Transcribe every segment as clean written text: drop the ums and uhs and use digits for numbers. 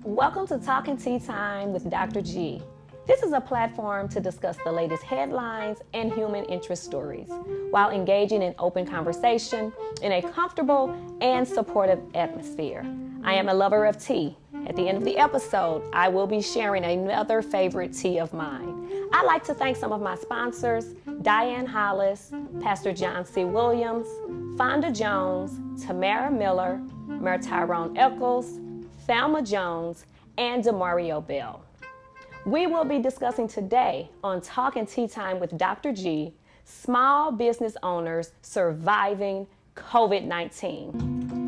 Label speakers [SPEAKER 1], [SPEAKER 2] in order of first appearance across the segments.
[SPEAKER 1] Welcome to Talking Tea Time with Dr. G. This is a platform to discuss the latest headlines and human interest stories while engaging in open conversation in a comfortable and supportive atmosphere. I am a lover of tea. At the end of the episode, I will be sharing another favorite tea of mine. I'd like to thank some of my sponsors, Diane Hollis, Pastor John C. Williams, Fonda Jones, Tamara Miller, Mer Tyrone Eccles, Thelma Jones, and Demario Bell. We will be discussing today on Talking Tea Time with Dr. G, small business owners surviving COVID-19.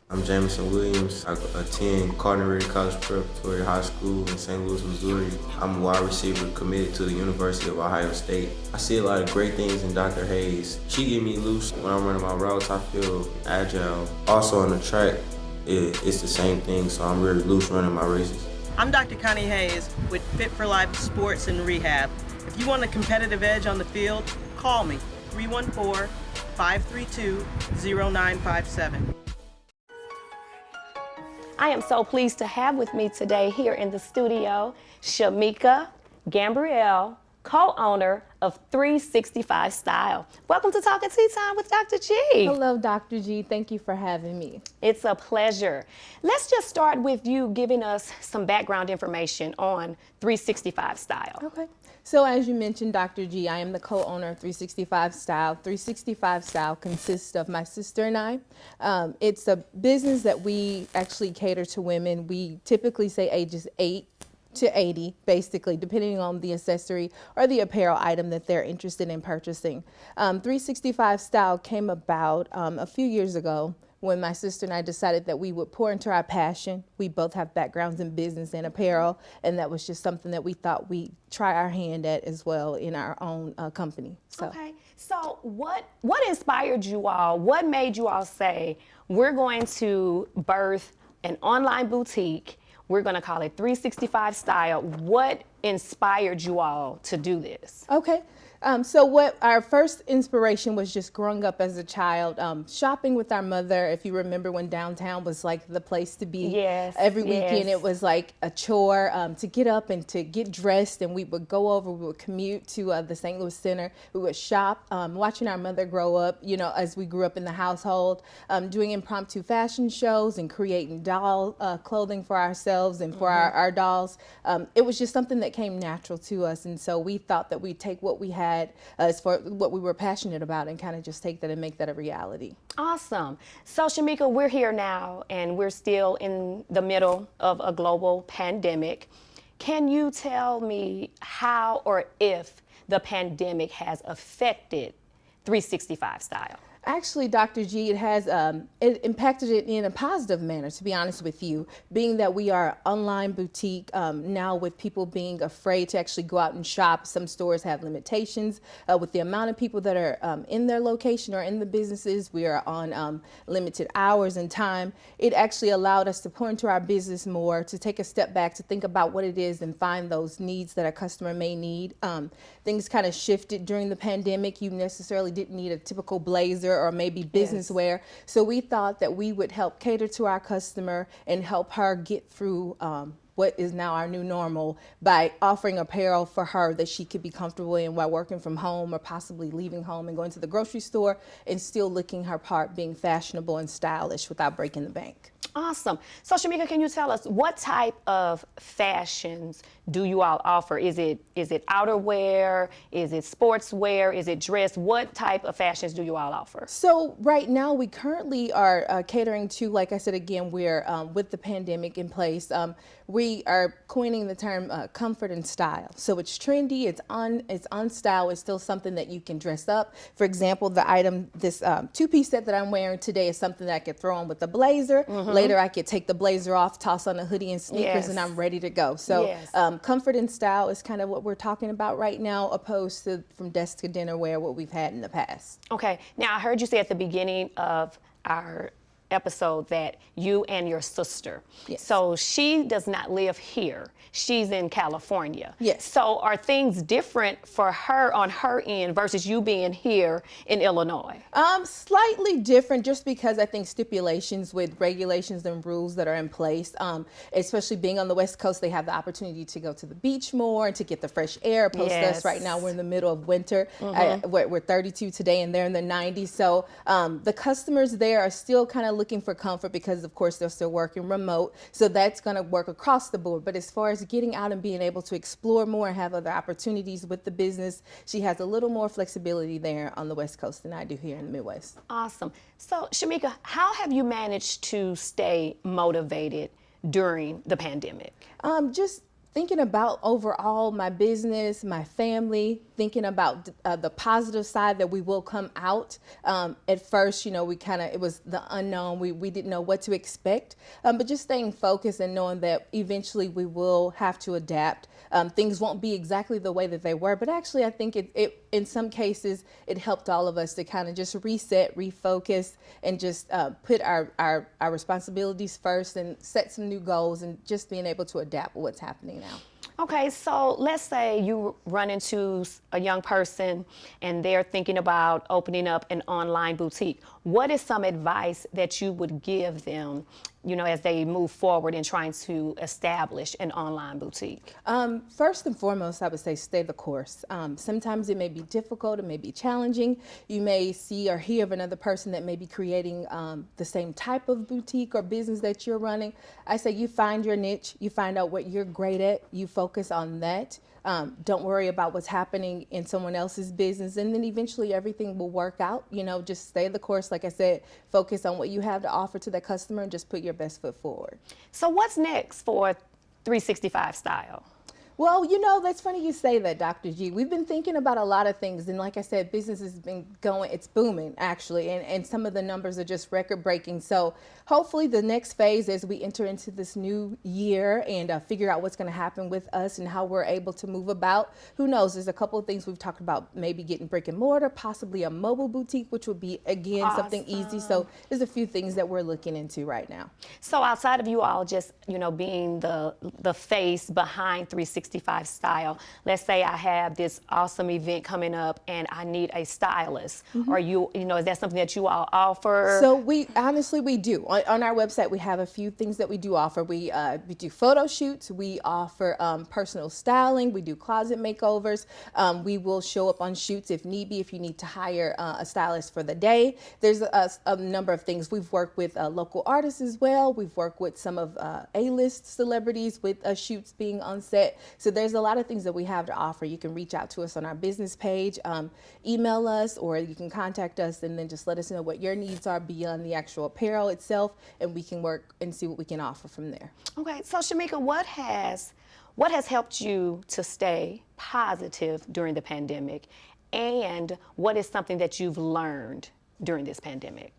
[SPEAKER 2] I'm Jamison Williams. I attend Cardinal College Preparatory High School in St. Louis, Missouri. I'm a wide receiver committed to the University of Ohio State. I see a lot of great things in Dr. Hayes. She get me loose when I'm running my routes. I feel agile. Also on the track, it's the same thing, so I'm really loose running my races.
[SPEAKER 3] I'm Dr. Connie Hayes with Fit for Life Sports and Rehab. If you want a competitive edge on the field, call me, 314-532-0957.
[SPEAKER 1] I am so pleased to have with me today here in the studio, Shamika Gambriel, co-owner of 365 Style. Welcome to Talking Tea Time with Dr. G.
[SPEAKER 4] Hello, Dr. G. Thank you for having me.
[SPEAKER 1] It's a pleasure. Let's just start with you giving us some background information on 365 Style.
[SPEAKER 4] Okay. So as you mentioned, Dr. G, I am the co-owner of 365 Style. 365 Style consists of my sister and I. It's a business that we actually cater to women. We typically say ages 8 to 80, basically, depending on the accessory or the apparel item that they're interested in purchasing. 365 Style came about a few years ago when my sister and I decided that we would pour into our passion. We both have backgrounds in business and apparel, and that was just something that we thought we'd try our hand at as well in our own company.
[SPEAKER 1] Okay, so what inspired you all? What made you all say, we're going to birth an online boutique, we're gonna call it 365 Style. What inspired you all to do this?
[SPEAKER 4] Okay. So what our first inspiration was just growing up as a child, shopping with our mother. If you remember when downtown was like the place to be.
[SPEAKER 1] Yes,
[SPEAKER 4] every weekend
[SPEAKER 1] yes.
[SPEAKER 4] It was like a chore to get up and to get dressed, and we would go over, we would commute to the St. Louis Center. We would shop, watching our mother grow up, you know, as we grew up in the household, doing impromptu fashion shows and creating doll clothing for ourselves and for our dolls. It was just something that came natural to us, and so we thought that we'd take what we had as for what we were passionate about and kind of just take that and make that a reality.
[SPEAKER 1] Awesome. So Shamika, we're here now and we're still in the middle of a global pandemic. Can you tell me how or if the pandemic has affected 365 Style?
[SPEAKER 4] Actually, Dr. G, it has it impacted it in a positive manner, to be honest with you, being that we are an online boutique now with people being afraid to actually go out and shop. Some stores have limitations with the amount of people that are in their location or in the businesses. We are on limited hours and time. It actually allowed us to pour into our business more, to take a step back, to think about what it is and find those needs that a customer may need. Things kind of shifted during the pandemic. You necessarily didn't need a typical blazer or maybe business wear. So we thought that we would help cater to our customer and help her get through what is now our new normal by offering apparel for her that she could be comfortable in while working from home or possibly leaving home and going to the grocery store and still looking her part, being fashionable and stylish without breaking the bank.
[SPEAKER 1] Awesome. So Shamika, can you tell us what type of fashions do you all offer? Is it outerwear? Is it sportswear? Is it dress? What type of fashions do you all offer?
[SPEAKER 4] So right now we currently are catering to, like I said, again, we're with the pandemic in place. We are coining the term comfort and style. So it's trendy, it's on style, it's still something that you can dress up. For example, the item, this two-piece set that I'm wearing today is something that I could throw on with a blazer, later later I could take the blazer off, toss on a hoodie and sneakers, and I'm ready to go. So comfort and style is kind of what we're talking about right now, opposed to from desk to dinner wear, what we've had in the past.
[SPEAKER 1] Okay. Now, I heard you say at the beginning of our episode that you and your sister.
[SPEAKER 4] Yes.
[SPEAKER 1] So she does not live here. She's in California.
[SPEAKER 4] Yes.
[SPEAKER 1] So are things different for her on her end versus you being here in Illinois?
[SPEAKER 4] Slightly different, just because I think stipulations with regulations and rules that are in place, especially being on the West Coast, they have the opportunity to go to the beach more and to get the fresh air. Opposed to us right now, we're in the middle of winter. We're 32 today and they're in the 90s. So the customers there are still kind of looking for comfort because, of course, they're still working remote. So that's going to work across the board. But as far as getting out and being able to explore more and have other opportunities with the business, she has a little more flexibility there on the West Coast than I do here in the Midwest.
[SPEAKER 1] Awesome. So, Shamika, how have you managed to stay motivated during the pandemic?
[SPEAKER 4] Just thinking about overall my business, my family, thinking about the positive side that we will come out. At first, it was the unknown. We didn't know what to expect, but just staying focused and knowing that eventually we will have to adapt. Things won't be exactly the way that they were, but actually I think it in some cases, it helped all of us to kind of just reset, refocus, and just put our responsibilities first and set some new goals and just being able to adapt with what's happening now.
[SPEAKER 1] Okay, so let's say you run into a young person and they're thinking about opening up an online boutique. What is some advice that you would give them, as they move forward in trying to establish an online boutique?
[SPEAKER 4] First and foremost, I would say stay the course. Sometimes it may be difficult, it may be challenging. You may see or hear of another person that may be creating the same type of boutique or business that you're running. I say you find your niche, you find out what you're great at, you focus on that. Don't worry about what's happening in someone else's business, and then eventually everything will work out. Just stay the course. Like I said, focus on what you have to offer to the customer and just put your best foot forward.
[SPEAKER 1] So what's next for 365 Style?
[SPEAKER 4] Well, that's funny you say that, Dr. G. We've been thinking about a lot of things. And like I said, business has been going, it's booming, actually. And some of the numbers are just record breaking. So hopefully the next phase as we enter into this new year and figure out what's going to happen with us and how we're able to move about. Who knows? There's a couple of things we've talked about, maybe getting brick and mortar, possibly a mobile boutique, which would be, again, something easy. So there's a few things that we're looking into right now.
[SPEAKER 1] So outside of you all just, being the face behind 365 Style, let's say I have this awesome event coming up and I need a stylist. Or is that something that you all offer?
[SPEAKER 4] So we do. On our website, we have a few things that we do offer. We do photo shoots. We offer personal styling. We do closet makeovers. We will show up on shoots if need be, if you need to hire a stylist for the day. There's a number of things. We've worked with local artists as well. We've worked with some of A-list celebrities with shoots being on set. So there's a lot of things that we have to offer. You can reach out to us on our business page, email us, or you can contact us and then just let us know what your needs are beyond the actual apparel itself, and we can work and see what we can offer from there.
[SPEAKER 1] Okay, so Shamika, what has helped you to stay positive during the pandemic, and what is something that you've learned during this pandemic?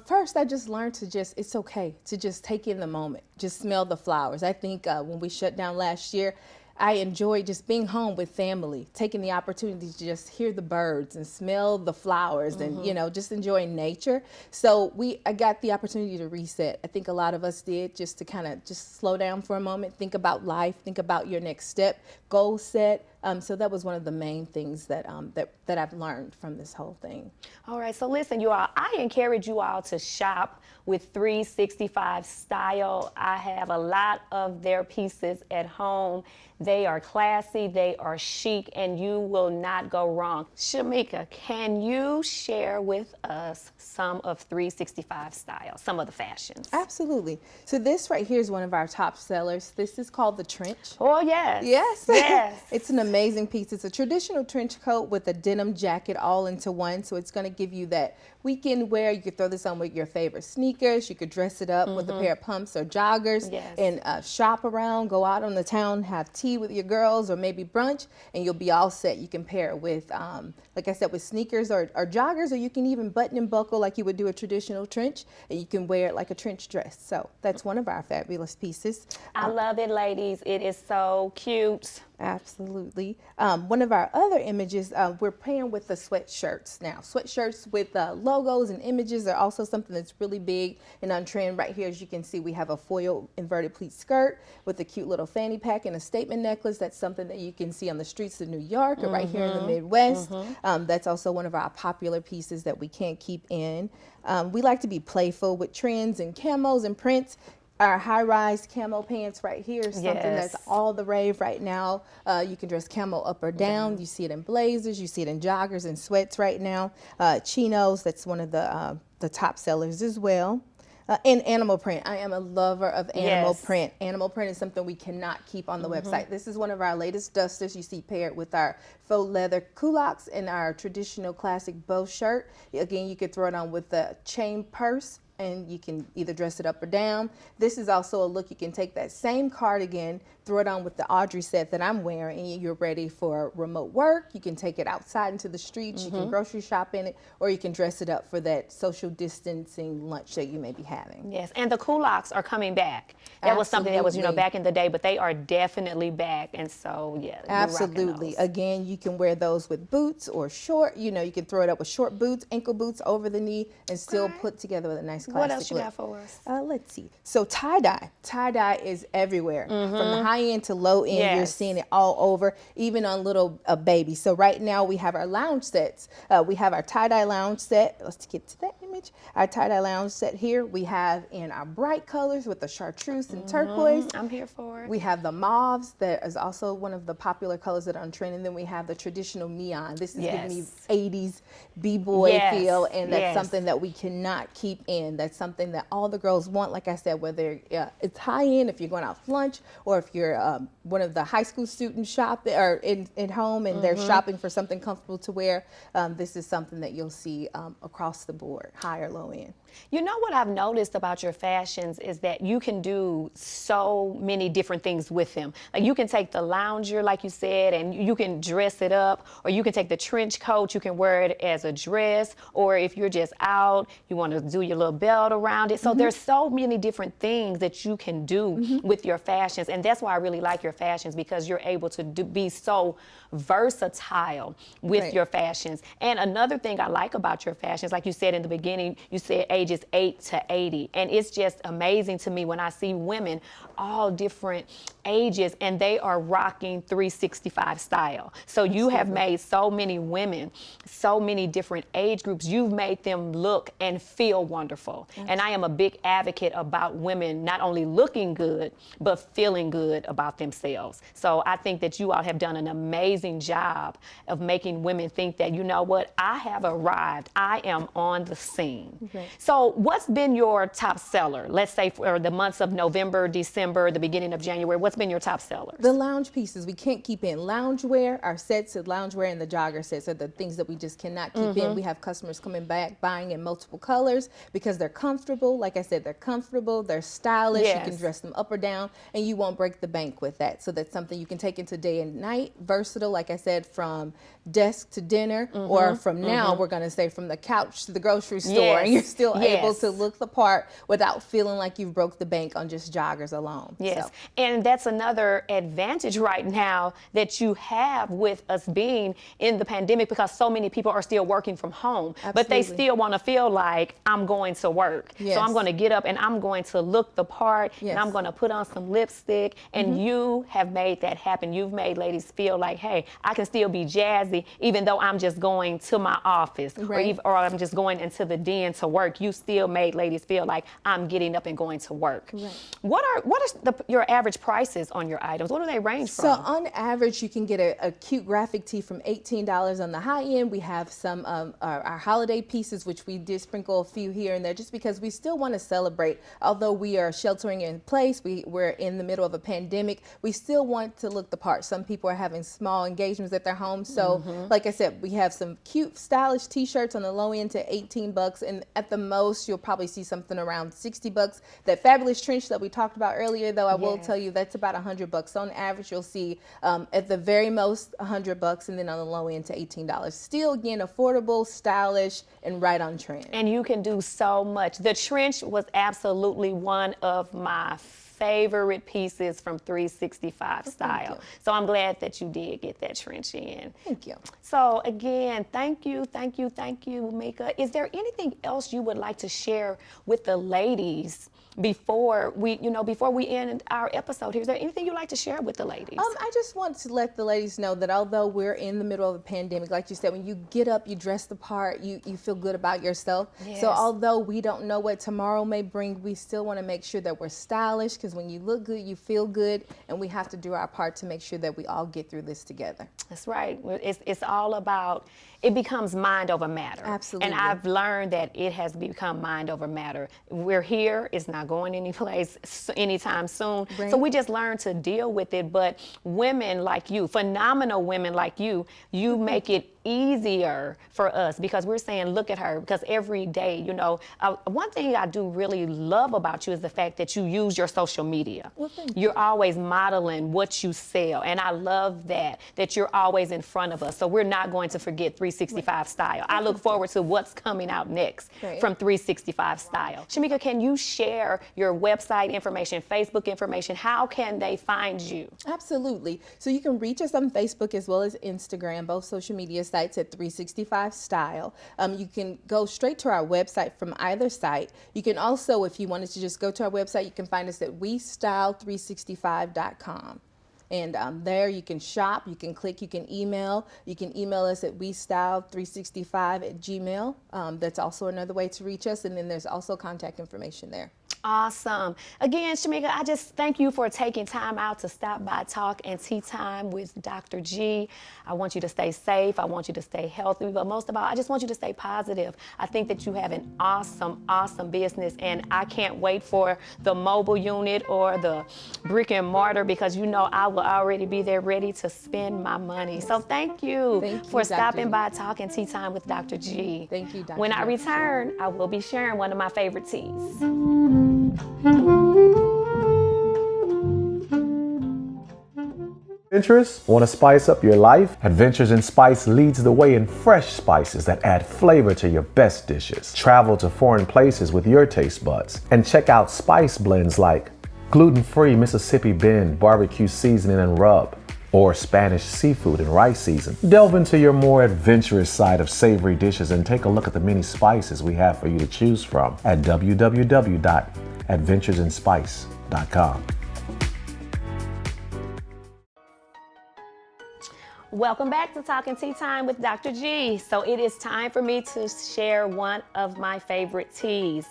[SPEAKER 4] First, I just learned it's okay to just take in the moment, just smell the flowers. I think when we shut down last year, I enjoyed just being home with family, taking the opportunity to just hear the birds and smell the flowers and, just enjoying nature. So I got the opportunity to reset. I think a lot of us did, just to kind of just slow down for a moment, think about life, think about your next step, goal set. So that was one of the main things that I've learned from this whole thing. All
[SPEAKER 1] right, so listen, you all, I encourage you all to shop with 365 Style. I have a lot of their pieces at home. They are classy, they are chic, and you will not go wrong. Shamika, can you share with us some of 365 Style, some of the fashions?
[SPEAKER 4] Absolutely. So this right here is one of our top sellers. This is called the trench.
[SPEAKER 1] Oh, yes.
[SPEAKER 4] Yes.
[SPEAKER 1] Yes.
[SPEAKER 4] It's an amazing piece. It's a traditional trench coat with a denim jacket all into one. So it's going to give you that weekend wear. You could throw this on with your favorite sneakers. You could dress it up with a pair of pumps or joggers and shop around, go out on the town, have tea with your girls or maybe brunch, and you'll be all set. You can pair it with, like I said, with sneakers or joggers, or you can even button and buckle like you would do a traditional trench, and you can wear it like a trench dress. So that's one of our fabulous pieces.
[SPEAKER 1] I love it, ladies. It is so cute.
[SPEAKER 4] Absolutely. One of our other images, we're playing with the sweatshirts now. Sweatshirts with logos and images are also something that's really big and on trend. Right here, as you can see, we have a foil inverted pleat skirt with a cute little fanny pack and a statement necklace. That's something that you can see on the streets of New York or right here in the Midwest. That's also one of our popular pieces that we can't keep in. We like to be playful with trends and camos and prints. Our high-rise camo pants right here is something that's all the rave right now. You can dress camo up or down. You see it in blazers. You see it in joggers and sweats right now. Chinos, that's one of the top sellers as well. And animal print. I am a lover of animal print. Animal print is something we cannot keep on the website. This is one of our latest dusters you see paired with our faux leather culottes and our traditional classic bow shirt. Again, you could throw it on with a chain purse, and you can either dress it up or down. This is also a look you can take that same cardigan, throw it on with the Audrey set that I'm wearing, and you're ready for remote work. You can take it outside into the streets, you can grocery shop in it, or you can dress it up for that social distancing lunch that you may be having.
[SPEAKER 1] Yes, and the culottes are coming back. That was something that was, back in the day, but they are definitely back, and so,
[SPEAKER 4] Absolutely. Again, you can wear those with boots or short, you can throw it up with short boots, ankle boots over the knee, and still put together with a nice classic
[SPEAKER 1] What else you
[SPEAKER 4] look.
[SPEAKER 1] got for us?
[SPEAKER 4] Let's see. So tie-dye. Tie-dye is everywhere. From the high end to low end, you're seeing it all over, even on little babies. So right now we have our lounge sets. We have our tie-dye lounge set. Let's get to that image. Our tie-dye lounge set here we have in our bright colors with the chartreuse and turquoise.
[SPEAKER 1] I'm here for it.
[SPEAKER 4] We have the mauves. That is also one of the popular colors that are on trend. And then we have the traditional neon. This is giving me 80s b-boy feel, and that's something that we cannot keep in. That's something that all the girls want, like I said, whether it's high end, if you're going out for lunch, or if you're one of the high school students shop or in home and they're shopping for something comfortable to wear. This is something that you'll see across the board, high or low end.
[SPEAKER 1] You know what I've noticed about your fashions is that you can do so many different things with them. Like you can take the lounger, like you said, and you can dress it up, or you can take the trench coat, you can wear it as a dress, or if you're just out, you want to do your little belt around it. So there's so many different things that you can do with your fashions, and that's why I really like your fashions, because you're able to be so versatile with your fashions. And another thing I like about your fashions, like you said in the beginning, you said ages 8 to 80. And it's just amazing to me when I see women all different ages and they are rocking 365 style. So you have made so many women, so many different age groups, you've made them look and feel wonderful. And I am a big advocate about women not only looking good, but feeling good about themselves. So I think that you all have done an amazing job of making women think that, you know what, I have arrived. I am on the scene. So what's been your top seller? Let's say for the months of November, December, the beginning of January, what's been your top sellers?
[SPEAKER 4] The lounge pieces we can't keep in. Loungewear, our sets of loungewear and the jogger sets are the things that we just cannot keep in. We have customers coming back buying in multiple colors because they're comfortable. Like I said, they're comfortable, they're stylish. You can dress them up or down and you won't break the bank with that. So that's something you can take into day and night. Versatile, like I said, from desk to dinner, or from now we're going to say from the couch to the grocery store, and you're still able to look the part without feeling like you've broke the bank on just joggers alone.
[SPEAKER 1] Yes, and that's another advantage right now that you have with us being in the pandemic, because so many people are still working from home, but they still want to feel like I'm going to work. So I'm going to get up and I'm going to look the part, and I'm going to put on some lipstick, and you have made that happen. You've made ladies feel like, hey, I can still be jazzy even though I'm just going to my office, or I'm just going into the the den to work, you still made ladies feel like I'm getting up and going to work. Right. What are your average prices on your items? What do they range from?
[SPEAKER 4] So on average, you can get a cute graphic tee from $18 on the high end. We have some our holiday pieces, which we did sprinkle a few here and there just because we still want to celebrate. Although we are sheltering in place, we're in the middle of a pandemic, we still want to look the part. Some people are having small engagements at their home. So like I said, we have some cute, stylish t-shirts on the low end to $18. And at the most, you'll probably see something around $60. That fabulous trench that we talked about earlier, though, I will tell you that's about $100. On average, you'll see at the very most $100, and then on the low end to $18. Still, again, affordable, stylish, and right on trend.
[SPEAKER 1] And you can do so much. The trench was absolutely one of my favorite pieces from 365 Style. So I'm glad that you did get that trench in.
[SPEAKER 4] Thank you.
[SPEAKER 1] So again, thank you, Mika. Is there anything else you would like to share with the ladies before we end our episode here? Is there anything you'd like to share with the ladies?
[SPEAKER 4] I just want to let the ladies know that although we're in the middle of a pandemic, like you said, when you get up, you dress the part, you feel good about yourself. Yes. So although we don't know what tomorrow may bring, we still want to make sure that we're stylish, because when you look good, you feel good, and we have to do our part to make sure that we all get through this together.
[SPEAKER 1] That's right. It's all about, it becomes mind over matter.
[SPEAKER 4] Absolutely.
[SPEAKER 1] And I've learned that it has become mind over matter. We're here. It's not going anyplace anytime soon. Right. So we just learn to deal with it. But women like you, phenomenal women like you make it easier for us, because we're saying, look at her, because every day, one thing I do really love about you is the fact that you use your social media.
[SPEAKER 4] Well,
[SPEAKER 1] you're always modeling what you sell, and I love that you're always in front of us. So we're not going to forget 365 Style. I look forward to what's coming out next from 365 Style. Shamika, can you share your website information, Facebook information? How can they find you?
[SPEAKER 4] Absolutely. So you can reach us on Facebook as well as Instagram, both social media sites at 365 Style. You can go straight to our website from either site. You can also, if you wanted to just go to our website, you can find us at westyle365.com. And there you can shop, you can click, you can email. You can email us at westyle365@gmail. That's also another way to reach us. And then there's also contact information there.
[SPEAKER 1] Awesome. Again, Shamika, I just thank you for taking time out to stop by Talk and Tea Time with Dr. G. I want you to stay safe. I want you to stay healthy. But most of all, I just want you to stay positive. I think that you have an awesome, awesome business. And I can't wait for the mobile unit or the brick and mortar, because I will already be there ready to spend my money. So thank you for stopping by Talk and Tea Time with Dr. G.
[SPEAKER 4] Thank you, Dr.
[SPEAKER 1] When I return, I will be sharing one of my favorite teas.
[SPEAKER 5] Adventurous? Want to spice up your life? Adventures in Spice leads the way in fresh spices that add flavor to your best dishes. Travel to foreign places with your taste buds and check out spice blends like gluten-free Mississippi Bend barbecue seasoning and rub, or Spanish seafood and rice season. Delve into your more adventurous side of savory dishes and take a look at the many spices we have for you to choose from at www.adventuresinspice.com.
[SPEAKER 1] Welcome back to Talking Tea Time with Dr. G. So it is time for me to share one of my favorite teas.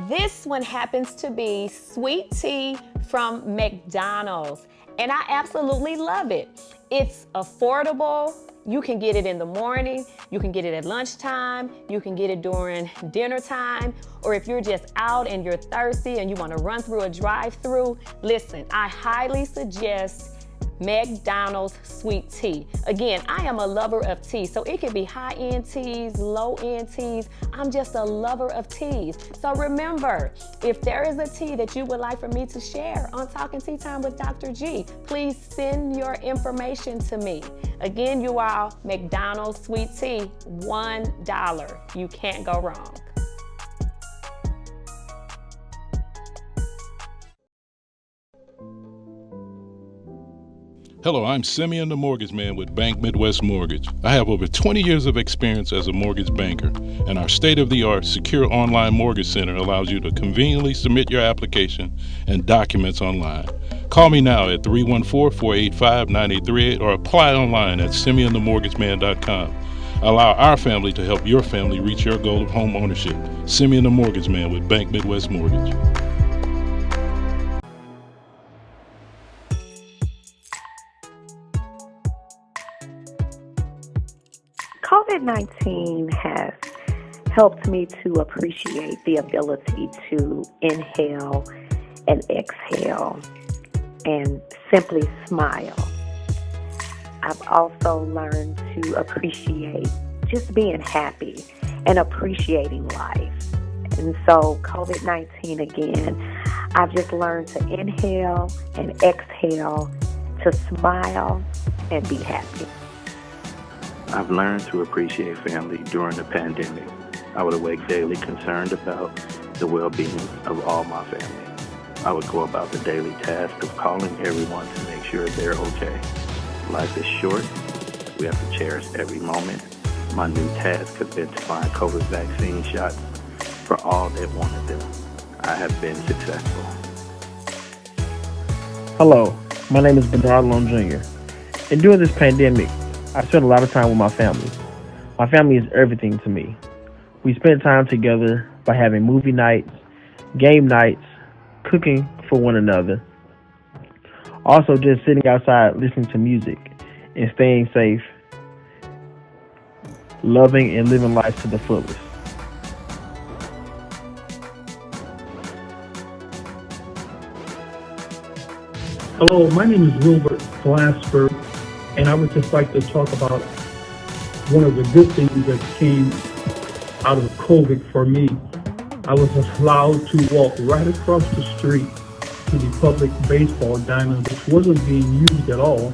[SPEAKER 1] This one happens to be sweet tea from McDonald's, and I absolutely love it. It's affordable. You can get it in the morning, you can get it at lunchtime, you can get it during dinner time, or if you're just out and you're thirsty and you want to run through a drive-through, listen, I highly suggest McDonald's sweet tea. Again, I am a lover of tea, so it could be high-end teas, low-end teas. I'm just a lover of teas. So remember, if there is a tea that you would like for me to share on Talking Tea Time with Dr. G, please send your information to me. Again, you all, McDonald's sweet tea, $1. You can't go wrong.
[SPEAKER 6] Hello, I'm Simeon the Mortgage Man with Bank Midwest Mortgage. I have over 20 years of experience as a mortgage banker, and our state-of-the-art secure online mortgage center allows you to conveniently submit your application and documents online. Call me now at 314-485-9838 or apply online at simeonthemortgageman.com. Allow our family to help your family reach your goal of home ownership. Simeon the Mortgage Man with Bank Midwest Mortgage.
[SPEAKER 7] COVID-19 has helped me to appreciate the ability to inhale and exhale and simply smile. I've also learned to appreciate just being happy and appreciating life. And so COVID-19 again, I've just learned to inhale and exhale, to smile and be happy.
[SPEAKER 8] I've learned to appreciate family during the pandemic. I would awake daily concerned about the well-being of all my family. I would go about the daily task of calling everyone to make sure they're okay. Life is short. We have to cherish every moment. My new task has been to find COVID vaccine shots for all that wanted them. I have been successful.
[SPEAKER 9] Hello, my name is Bernard Long Jr. And during this pandemic, I spent a lot of time with my family. My family is everything to me. We spend time together by having movie nights, game nights, cooking for one another. Also just sitting outside listening to music and staying safe, loving and living life to the fullest.
[SPEAKER 10] Hello, my name is Wilbert Glasper, and I would just like to talk about one of the good things that came out of COVID for me. I was allowed to walk right across the street to the public baseball diamond, which wasn't being used at all,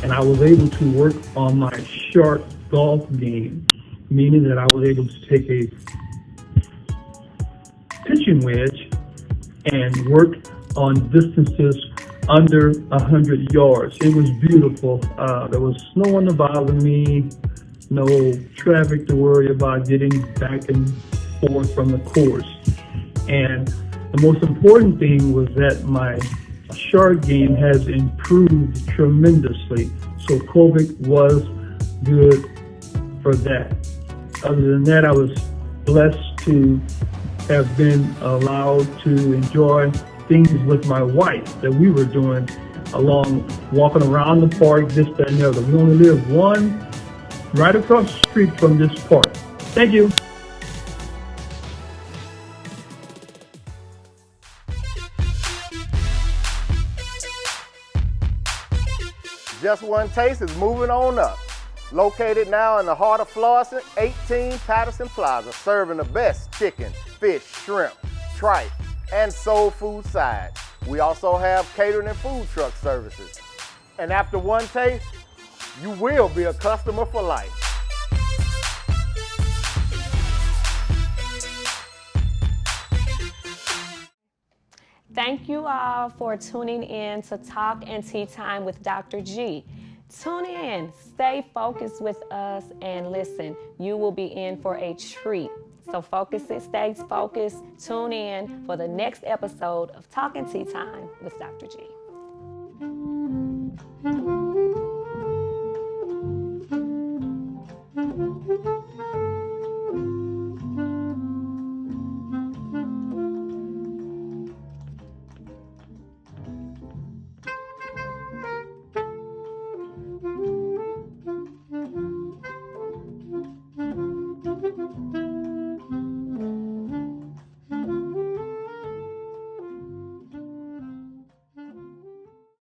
[SPEAKER 10] and I was able to work on my short golf game, meaning that I was able to take a pitching wedge and work on distances under 100 yards. It was beautiful. There was no one to bother me, no traffic to worry about getting back and forth from the course. And the most important thing was that my short game has improved tremendously. So COVID was good for that. Other than that, I was blessed to have been allowed to enjoy things with my wife that we were doing along, walking around the park, this, that, and the other. We only live one right across the street from this park. Thank you.
[SPEAKER 11] Just One Taste is moving on up. Located now in the heart of Florissant, 18 Patterson Plaza, serving the best chicken, fish, shrimp, tripe, and soul food sides. We also have catering and food truck services. And after one taste, you will be a customer for life.
[SPEAKER 1] Thank you all for tuning in to Talk and Tea Time with Dr. G. Tune in, stay focused with us, and listen, you will be in for a treat. So focus it, stay focused. Tune in for the next episode of Talk and Tea Time with Dr. G.